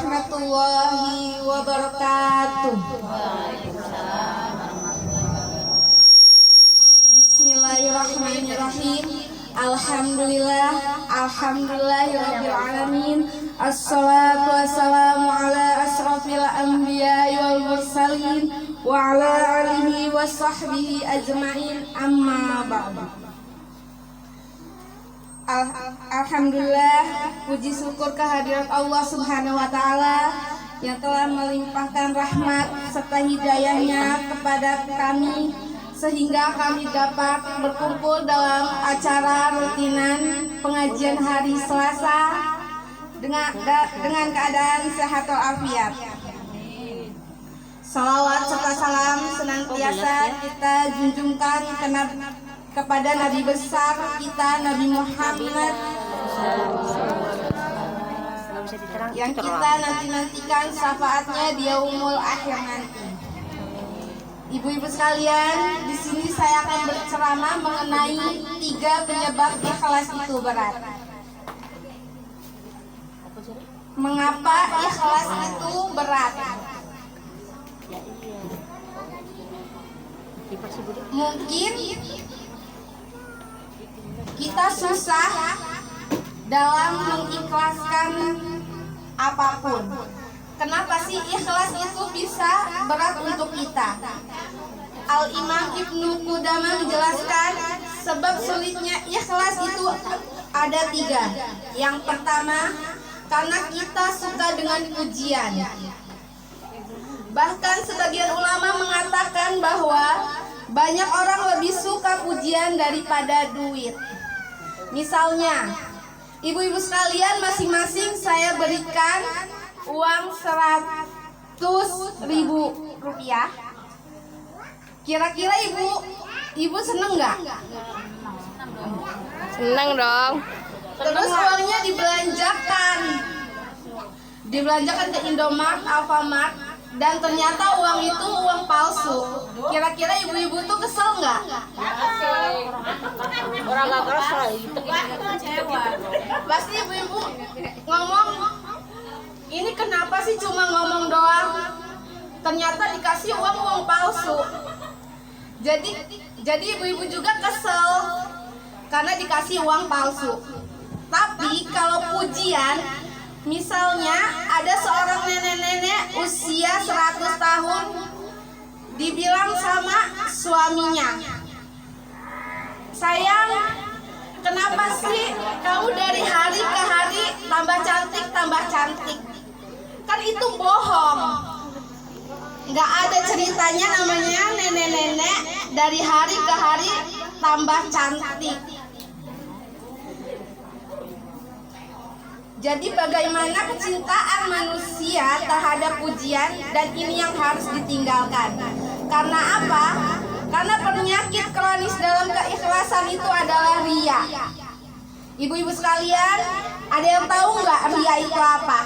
warahmatullahi wabarakatuh. Bismillahirrahmanirrahim. Alhamdulillahirabbil alamin. Assalatu wassalamu ala asrafil anbiya'i wal mursalin wa ala alihi wa sahbihi ajma'in, amma ba'du. Alhamdulillah, puji syukur kehadirat Allah Subhanahu wa taala yang telah melimpahkan rahmat serta hidayahnya kepada kami sehingga kami dapat berkumpul dalam acara rutinan pengajian hari Selasa dengan keadaan sehat walafiat. Salawat serta salam senantiasa kita junjungkan kepada Nabi besar kita, Nabi Muhammad, yang kita nantikan syafaatnya di yaumul akhir nanti. Ibu-ibu sekalian, di sini saya akan berceramah mengenai 3 penyebab ikhlas itu berat. Mengapa ikhlas itu berat? Mungkin kita susah dalam mengikhlaskan apapun. Kenapa sih ikhlas itu bisa berat untuk kita? Al-Imam Ibnu Qudamah menjelaskan sebab sulitnya ikhlas itu ada 3. Yang pertama, karena kita suka dengan pujian. Bahkan sebagian ulama mengatakan bahwa banyak orang lebih suka pujian daripada duit. Misalnya, ibu-ibu sekalian, masing-masing saya berikan uang 100.000 rupiah. Kira-kira ibu seneng nggak? Senang dong. Terus uangnya dibelanjakan ke Indomart, Alfamart, dan ternyata uang itu uang palsu. Kira-kira ibu-ibu tuh kesel nggak? Orang nggak kerasa itu. Pasti ibu-ibu ngomong, ini kenapa sih cuma ngomong doang? Ternyata dikasih uang palsu. Jadi ibu-ibu juga kesel karena dikasih uang palsu. Tapi kalau pujian, misalnya ada seorang nenek-nenek usia 100 tahun dibilang sama suaminya, "Sayang, kenapa sih kamu dari hari ke hari tambah cantik? Kan itu bohong. Nggak ada ceritanya namanya nenek-nenek dari hari ke hari tambah cantik." Jadi bagaimana kecintaan manusia terhadap pujian, dan ini yang harus ditinggalkan. Karena apa? Karena penyakit kronis dalam keikhlasan itu adalah riya. Ibu-ibu sekalian, ada yang tahu nggak riya itu apa?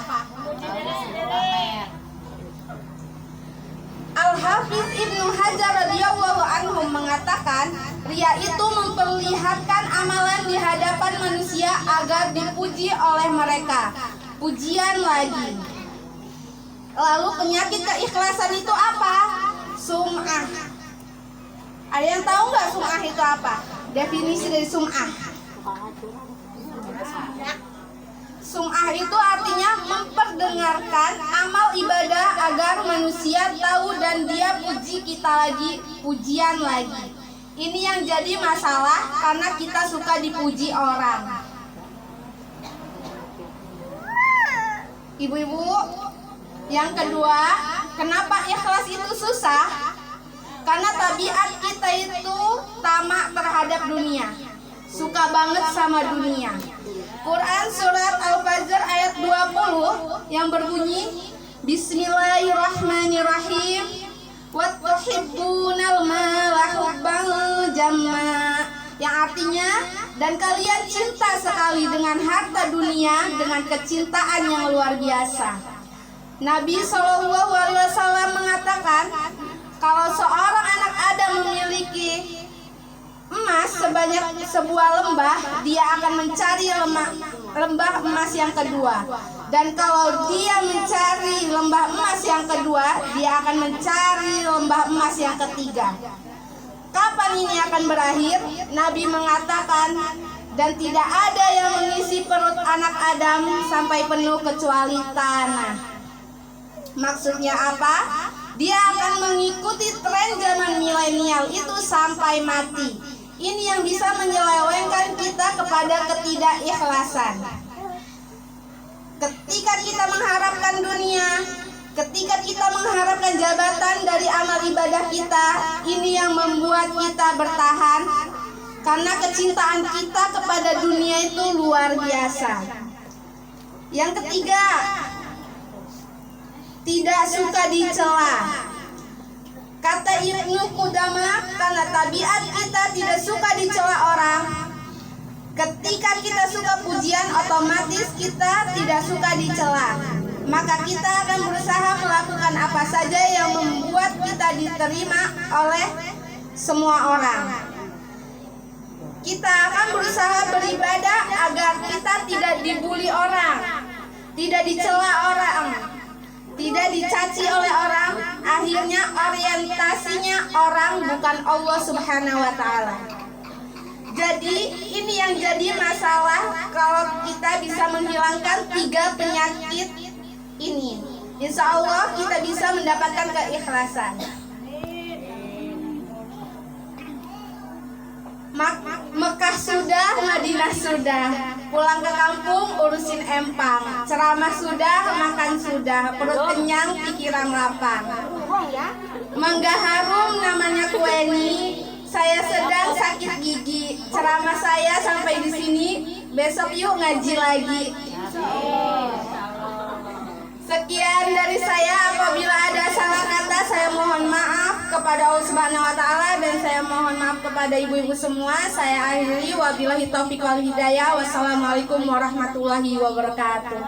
Al-Hafiz Ibnu Hajar radhiyallahu anhu mengatakan, riya itu memperlihatkan amalan di hadapan manusia agar dipuji oleh mereka. Pujian lagi. Lalu penyakit keikhlasan itu apa? Sum'ah. Ada yang tahu nggak sum'ah itu apa? Definisi dari sum'ah. Sum'ah itu artinya memperdengarkan amal ibadah agar manusia tahu dan dia puji kita lagi, pujian lagi. Ini yang jadi masalah karena kita suka dipuji orang. Ibu-ibu, yang kedua, kenapa ikhlas itu susah? Karena tabiat kita itu tamak terhadap dunia. Suka banget sama dunia. Quran surat Al-Fajr ayat 20 yang berbunyi, Bismillahirrahmanirrahim, Wattuhibbunal mala hubban jamma, yang artinya, dan kalian cinta sekali dengan harta dunia dengan kecintaan yang luar biasa. Nabi SAW mengatakan, kalau seorang anak Adam memiliki emas sebanyak sebuah lembah, dia akan mencari lembah emas yang kedua. Dan kalau dia mencari kedua, dia akan mencari lembah emas yang ketiga. Kapan ini akan berakhir? Nabi mengatakan, dan tidak ada yang mengisi perut anak Adam sampai penuh kecuali tanah. Maksudnya apa? Dia akan mengikuti tren zaman milenial itu sampai mati. Ini yang bisa menyelewengkan kita kepada ketidakikhlasan. Ketika kita mengharapkan dunia, ketika kita mengharapkan jabatan dari amal ibadah kita, ini yang membuat kita bertahan. Karena kecintaan kita kepada dunia itu luar biasa. Yang ketiga, tidak suka dicela. Kata Ibnu Qudamah, karena tabiat kita tidak suka dicela orang. Ketika kita suka pujian, otomatis kita tidak suka dicela. Maka kita akan berusaha melakukan apa saja yang membuat kita diterima oleh semua orang. Kita akan berusaha beribadah agar kita tidak dibully orang, tidak dicela orang, tidak dicaci oleh orang. Akhirnya orientasinya orang bukan Allah Subhanahu wa Ta'ala. Jadi ini yang jadi masalah kalau kita bisa menghilangkan 3 penyakit ini. Insya Allah kita bisa mendapatkan keikhlasan. Mekah sudah, Madinah sudah, pulang ke kampung urusin empang, ceramah sudah, makan sudah, perut kenyang, pikiran lapang. Mangga harum namanya kueni, saya sedang sakit gigi, ceramah saya sampai di sini, besok yuk ngaji lagi. Sekian dari saya, apabila ada salah kata saya mohon maaf kepada Allah Subhanahu wa Ta'ala, dan saya mohon maaf kepada ibu-ibu semua. Saya akhiri, wabillahi taufiq wal hidayah. Wassalamualaikum warahmatullahi wabarakatuh.